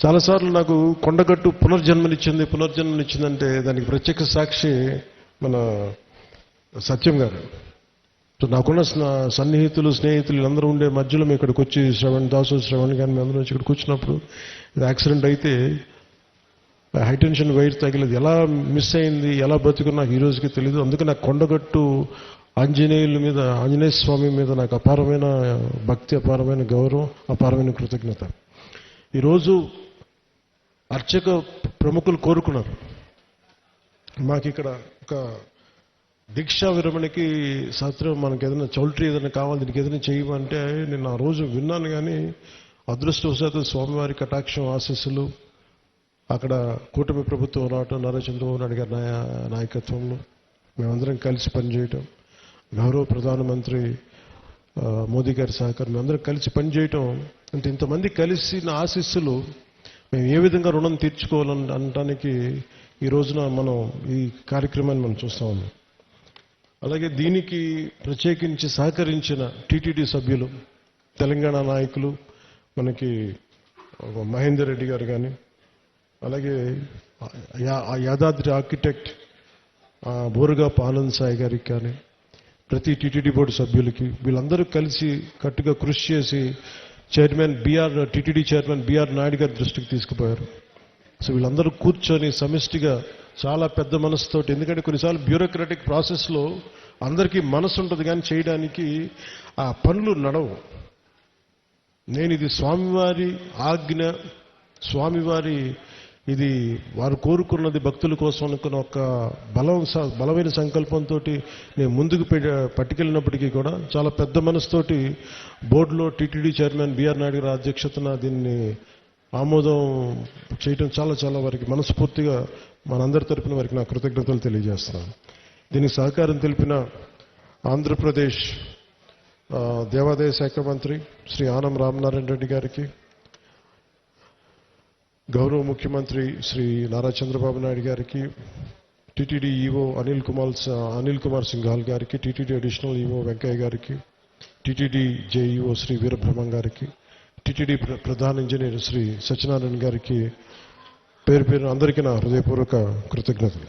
చాలాసార్లు నాకు కొండగట్టు పునర్జన్మనిచ్చిందంటే దానికి ప్రత్యక్ష సాక్షి మన సత్యం గారు. నాకున్న సన్నిహితులు స్నేహితులు వీళ్ళందరూ ఉండే మధ్యలో మేము ఇక్కడికి వచ్చి శ్రవణ్ కానీ మేము అందరూ వచ్చి ఇక్కడికి వచ్చినప్పుడు యాక్సిడెంట్ అయితే హైటెన్షన్ వైర్ తగిలేదు. ఎలా మిస్ అయింది, ఎలా బతుకుని నాకు ఈ రోజుకి తెలియదు. అందుకే నాకు కొండగట్టు ఆంజనేయ స్వామి మీద నాకు అపారమైన భక్తి, అపారమైన గౌరవం, అపారమైన కృతజ్ఞత. ఈరోజు అర్చక ప్రముఖులు కోరుకున్నారు మాకు ఇక్కడ ఒక దీక్షా విరమణకి శాస్త్రం మనకి ఏదైనా చౌల్ట్రీ ఏదైనా కావాలి, దీనికి ఏదైనా చేయమంటే నేను ఆ రోజు విన్నాను. కానీ అదృష్టవశాత్తు స్వామివారి కటాక్షం ఆశీస్సులు, అక్కడ కూటమి ప్రభుత్వం రావటం, నారా చంద్రబాబు నాయుడు గారి నాయకత్వంలో మేమందరం కలిసి పనిచేయటం, గౌరవ ప్రధానమంత్రి మోదీ గారి సహకారం, మేమందరం కలిసి పనిచేయటం అంటే ఇంతమంది కలిసి నా ఆశీస్సులు మేము ఏ విధంగా రుణం తీర్చుకోవాలని అనడానికి ఈ రోజున మనం ఈ కార్యక్రమాన్ని మనం చూస్తా ఉన్నాం. అలాగే దీనికి ప్రత్యేకించి సహకరించిన టీటీడీ సభ్యులు, తెలంగాణ నాయకులు, మనకి మహేందర్ రెడ్డి గారు కానీ, అలాగే యాదాద్రి ఆర్కిటెక్ట్ బోరుగాపు ఆనంద్ సాయి గారికి కానీ, ప్రతి టీటీడీ బోర్డు సభ్యులకి, వీళ్ళందరూ కలిసి కట్టుగా కృషి చేసి టీటీడీ చైర్మన్ బిఆర్ నాయుడు గారి దృష్టికి తీసుకుపోయారు. సో వీళ్ళందరూ కూర్చొని సమిష్టిగా చాలా పెద్ద మనసుతోటి, ఎందుకంటే కొన్నిసార్లు బ్యూరోక్రాటిక్ ప్రాసెస్లో అందరికీ మనసు ఉంటుంది కానీ చేయడానికి ఆ పనులు నడవు. నేను ఇది స్వామివారి ఆజ్ఞ, స్వామివారి ఇది వారు కోరుకున్నది భక్తుల కోసం అనుకున్న ఒక బలమైన సంకల్పంతో నేను ముందుకు పట్టుకెళ్ళినప్పటికీ కూడా చాలా పెద్ద మనసుతోటి బోర్డులో టీటీడీ చైర్మన్ బిఆర్ నాయుడు గారి అధ్యక్షతన దీన్ని ఆమోదం చేయడం చాలా వారికి మనస్ఫూర్తిగా మనందరి తరపున వారికి నా కృతజ్ఞతలు తెలియజేస్తున్నాను. దీనికి సహకారం తెలిపిన ఆంధ్రప్రదేశ్ దేవాదాయ శాఖ మంత్రి శ్రీ ఆనం రామనారాయణ రెడ్డి గారికి, గౌరవ ముఖ్యమంత్రి శ్రీ నారా చంద్రబాబు నాయుడు గారికి, టీటీడీ ఈవో అనిల్ కుమార్ సింఘాల్ గారికి, టీటీడీ అడిషనల్ ఈవో వెంకయ్య గారికి, టీటీడీ జేఈఓ శ్రీ వీరబ్రహ్మం గారికి, టీటీడీ ప్రధాన ఇంజనీర్ శ్రీ సత్యనారాయణ గారికి పేరు అందరికీ నా హృదయపూర్వక కృతజ్ఞతలు.